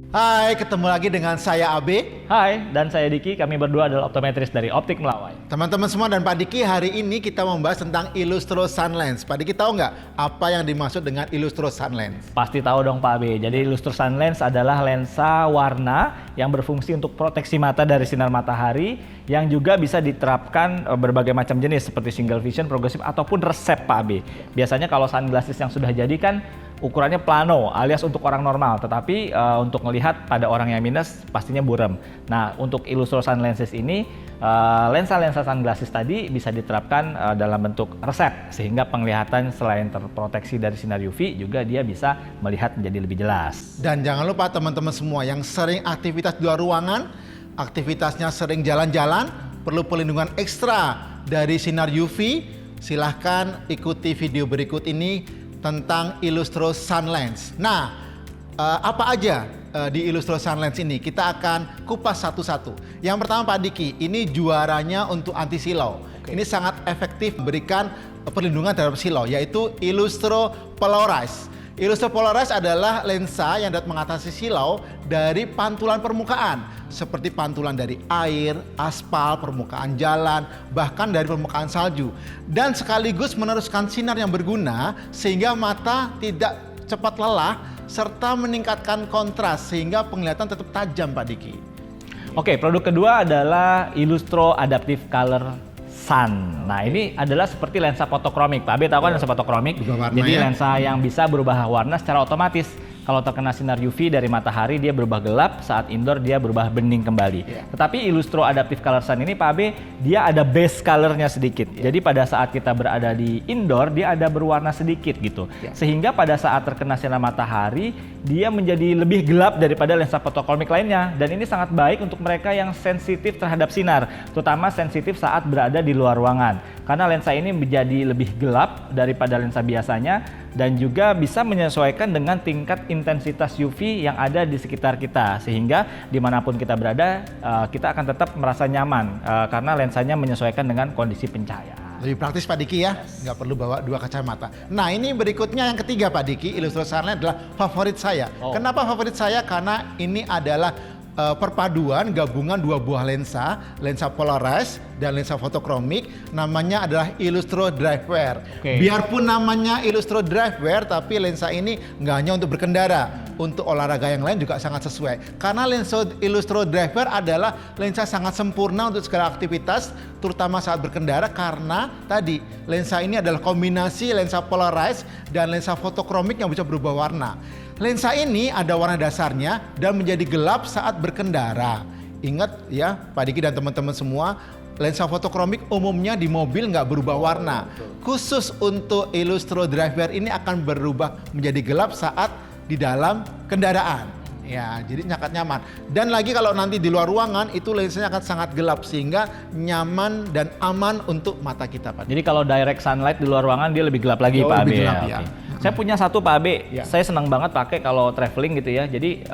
Hai, ketemu lagi dengan saya Abe. Hai, dan saya Diki. Kami berdua adalah optometris dari Optik Melawai. Teman-teman semua dan Pak Diki, hari ini kita membahas tentang Illustro Sunlens. Pak Diki tahu nggak apa yang dimaksud dengan Illustro Sunlens? Pasti tahu dong Pak Abe. Jadi Illustro Sunlens adalah lensa warna yang berfungsi untuk proteksi mata dari sinar matahari yang juga bisa diterapkan berbagai macam jenis seperti single vision, progressive ataupun resep Pak Abe. Biasanya kalau sunglasses yang sudah jadi kan ukurannya plano alias untuk orang normal, tetapi untuk melihat pada orang yang minus pastinya buram. Nah, untuk Illustro Sunlenses ini lensa-lensa sunglasses tadi bisa diterapkan dalam bentuk resep sehingga penglihatan selain terproteksi dari sinar UV juga dia bisa melihat menjadi lebih jelas. Dan jangan lupa teman-teman semua yang sering aktivitas di luar ruangan, aktivitasnya sering jalan-jalan, perlu perlindungan ekstra dari sinar UV, silahkan ikuti video berikut ini tentang Illustro Sunlens. Nah, apa aja di Illustro Sunlens ini? Kita akan kupas satu-satu. Yang pertama Pak Diki, ini juaranya untuk anti silau. Ini sangat efektif memberikan perlindungan terhadap silau, yaitu Illustro Polarize. Illustro Polarize adalah lensa yang dapat mengatasi silau dari pantulan permukaan, seperti pantulan dari air, aspal, permukaan jalan, bahkan dari permukaan salju. Dan sekaligus meneruskan sinar yang berguna sehingga mata tidak cepat lelah serta meningkatkan kontras sehingga penglihatan tetap tajam Pak Diki. Oke, produk kedua adalah Illustro Adaptive Color Sun. Nah, ini adalah seperti lensa fotokromik. Pak Abe tahu kan lensa fotokromik? Jadi ya? lensa yang bisa berubah warna secara otomatis. Kalau terkena sinar UV dari matahari dia berubah gelap, saat indoor dia berubah bening kembali. Tetapi Illustro Adaptive Color Sun ini Pak Abe, dia ada base colornya sedikit. Jadi pada saat kita berada di indoor dia ada berwarna sedikit gitu. Sehingga pada saat terkena sinar matahari dia menjadi lebih gelap daripada lensa fotokromik lainnya. Dan ini sangat baik untuk mereka yang sensitif terhadap sinar, terutama sensitif saat berada di luar ruangan. Karena lensa ini menjadi lebih gelap daripada lensa biasanya dan juga bisa menyesuaikan dengan tingkat intensitas UV yang ada di sekitar kita, sehingga dimanapun kita berada kita akan tetap merasa nyaman karena lensanya menyesuaikan dengan kondisi pencahayaan. Lebih praktis Pak Diki ya, nggak perlu bawa dua kacamata. Nah, ini berikutnya yang ketiga Pak Diki, Illustro Sunlens adalah favorit saya. Kenapa favorit saya? Karena ini adalah perpaduan gabungan dua buah lensa, lensa Polarize dan lensa fotokromik, namanya adalah Illustro Drivewear. Biarpun namanya Illustro Drivewear, tapi lensa ini nggak hanya untuk berkendara, untuk olahraga yang lain juga sangat sesuai. Karena lensa Illustro Drivewear adalah lensa sangat sempurna untuk segala aktivitas, terutama saat berkendara karena tadi lensa ini adalah kombinasi lensa Polarize dan lensa fotokromik yang bisa berubah warna. Lensa ini ada warna dasarnya dan menjadi gelap saat berkendara. Ingat ya Pak Diki dan teman-teman semua, lensa fotokromik umumnya di mobil nggak berubah warna. Khusus untuk Illustro Drivewear ini akan berubah menjadi gelap saat di dalam kendaraan. Ya, jadi sangat nyaman. Dan lagi kalau nanti di luar ruangan itu lensanya akan sangat gelap sehingga nyaman dan aman untuk mata kita Pak. Jadi kalau direct sunlight di luar ruangan dia lebih gelap lagi Pak Abe. Lebih gelap, ya. Saya punya satu Pak Abe, saya senang banget pakai kalau traveling gitu ya. Jadi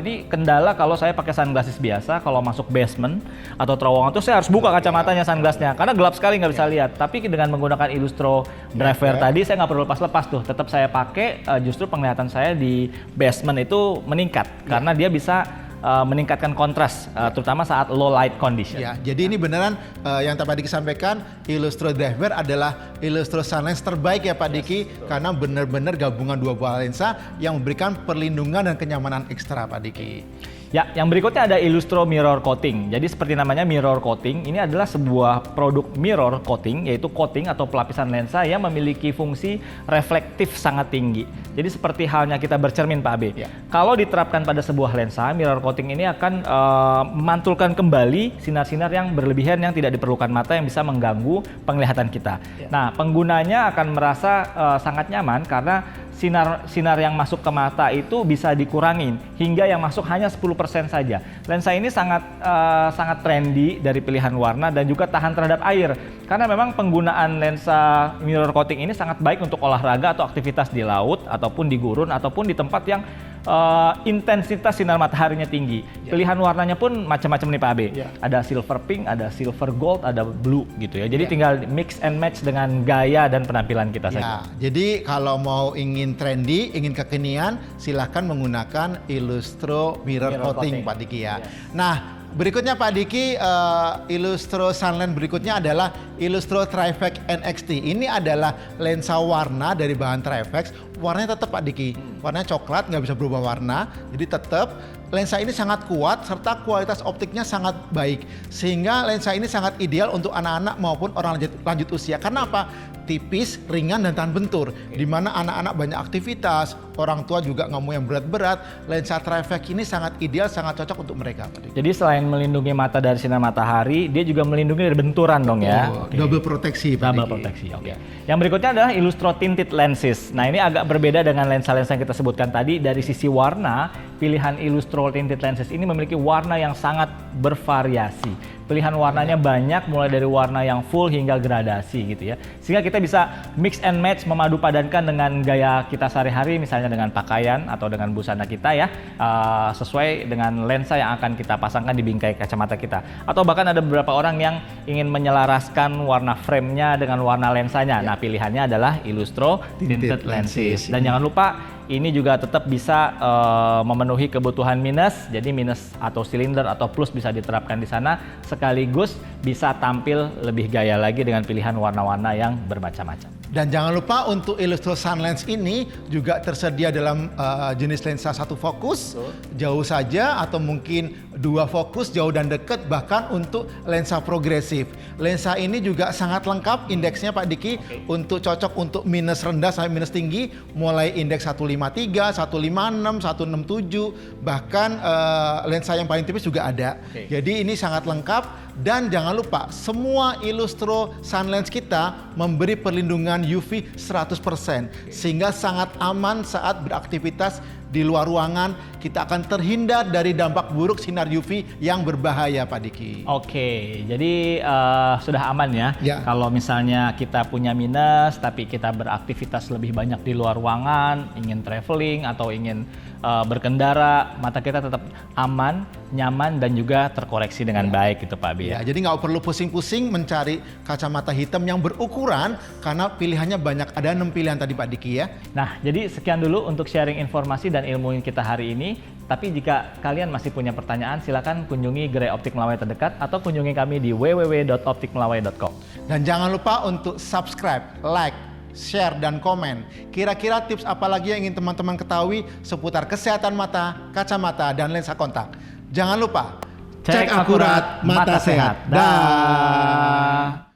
ini kendala kalau saya pakai sunglasses biasa, kalau masuk basement atau terowongan tuh saya harus buka kacamatanya sunglassnya karena gelap sekali nggak bisa lihat. Tapi dengan menggunakan Illustro Drivewear tadi saya nggak perlu lepas-lepas tuh, tetap saya pakai, justru penglihatan saya di basement itu meningkat karena dia bisa meningkatkan kontras, terutama saat low light condition. Ya, jadi ini beneran yang tadi disampaikan, Illustro Drivewear adalah Illustro Sunlens terbaik ya Pak Diki, karena benar-benar gabungan dua buah lensa yang memberikan perlindungan dan kenyamanan ekstra Pak Diki. Ya, yang berikutnya ada Illustro Mirror Coating. Jadi seperti namanya mirror coating, ini adalah sebuah produk mirror coating, yaitu coating atau pelapisan lensa yang memiliki fungsi reflektif sangat tinggi. Jadi seperti halnya kita bercermin Pak Abe. Kalau diterapkan pada sebuah lensa, mirror coating ini akan memantulkan kembali sinar-sinar yang berlebihan yang tidak diperlukan mata yang bisa mengganggu penglihatan kita. Nah, penggunanya akan merasa sangat nyaman karena sinar yang masuk ke mata itu bisa dikurangin hingga yang masuk hanya 10% saja. Lensa ini sangat trendy dari pilihan warna dan juga tahan terhadap air. Karena memang penggunaan lensa mirror coating ini sangat baik untuk olahraga atau aktivitas di laut ataupun di gurun ataupun di tempat yang intensitas sinar mataharinya tinggi. Pilihan warnanya pun macam-macam nih Pak Abe. Ada silver pink, ada silver gold, ada blue gitu ya. Jadi tinggal mix and match dengan gaya dan penampilan kita saja. Jadi kalau mau ingin trendy, ingin kekinian, silahkan menggunakan Illustro Mirror Coating Pak Diki ya. Nah, berikutnya Pak Diki, Illustro Sunland berikutnya adalah Illustro Triflex NXT. Ini adalah lensa warna dari bahan Triflex. Warnanya tetap Pak Diki, warnanya coklat, nggak bisa berubah warna. Jadi tetap lensa ini sangat kuat serta kualitas optiknya sangat baik. Sehingga lensa ini sangat ideal untuk anak-anak maupun orang lanjut usia. Karena apa? Tipis, ringan, dan tahan bentur. Di mana anak-anak banyak aktivitas, orang tua juga nggak mau yang berat-berat. Lensa Triflex ini sangat ideal, sangat cocok untuk mereka. Jadi selain melindungi mata dari sinar matahari, dia juga melindungi dari benturan dong ya. Double proteksi. Double proteksi. Oke. Yang berikutnya adalah Illustro Tinted Lenses. Nah ini agak berbeda dengan lensa-lensa yang kita sebutkan tadi. Dari sisi warna, pilihan Illustro Tinted Lenses ini memiliki warna yang sangat bervariasi. Pilihan warnanya banyak, mulai dari warna yang full hingga gradasi gitu ya. Sehingga kita bisa mix and match, memadu padankan dengan gaya kita sehari-hari, misalnya dengan pakaian atau dengan busana kita ya, sesuai dengan lensa yang akan kita pasangkan di bingkai kacamata kita. Atau bahkan ada beberapa orang yang ingin menyelaraskan warna frame-nya dengan warna lensanya. Nah pilihannya adalah Illustro Tinted Lenses. Dan jangan lupa, ini juga tetap bisa memenuhi kebutuhan minus, jadi minus atau silinder atau plus bisa diterapkan di sana, sekaligus bisa tampil lebih gaya lagi dengan pilihan warna-warna yang bermacam-macam. Dan jangan lupa untuk Illustro Sunlens ini juga tersedia dalam jenis lensa satu fokus, jauh saja, atau mungkin 2 fokus, jauh dan dekat, bahkan untuk lensa progresif. Lensa ini juga sangat lengkap indeksnya Pak Diki, untuk cocok untuk minus rendah sampai minus tinggi, mulai indeks 153, 156, 167, bahkan lensa yang paling tipis juga ada. Jadi ini sangat lengkap. Dan jangan lupa, semua Illustro Sunlens kita memberi perlindungan UV 100%, sehingga sangat aman saat beraktivitas di luar ruangan. Kita akan terhindar dari dampak buruk sinar UV yang berbahaya Pak Diki. Oke, jadi sudah aman ya. Kalau misalnya kita punya minus tapi kita beraktivitas lebih banyak di luar ruangan, ingin traveling atau ingin berkendara, mata kita tetap aman, nyaman, dan juga terkoreksi dengan baik gitu Pak Abi. Ya, jadi nggak perlu pusing-pusing mencari kacamata hitam yang berukuran, karena pilihannya banyak, ada 6 pilihan tadi Pak Diki ya. Nah, jadi sekian dulu untuk sharing informasi dan ilmu kita hari ini. Tapi jika kalian masih punya pertanyaan, silakan kunjungi gerai Optik Melawai terdekat atau kunjungi kami di www.optikmelawai.com. Dan jangan lupa untuk subscribe, like, share, dan komen. Kira-kira tips apa lagi yang ingin teman-teman ketahui seputar kesehatan mata, kacamata, dan lensa kontak? Jangan lupa, cek akurat, mata sehat. Dah.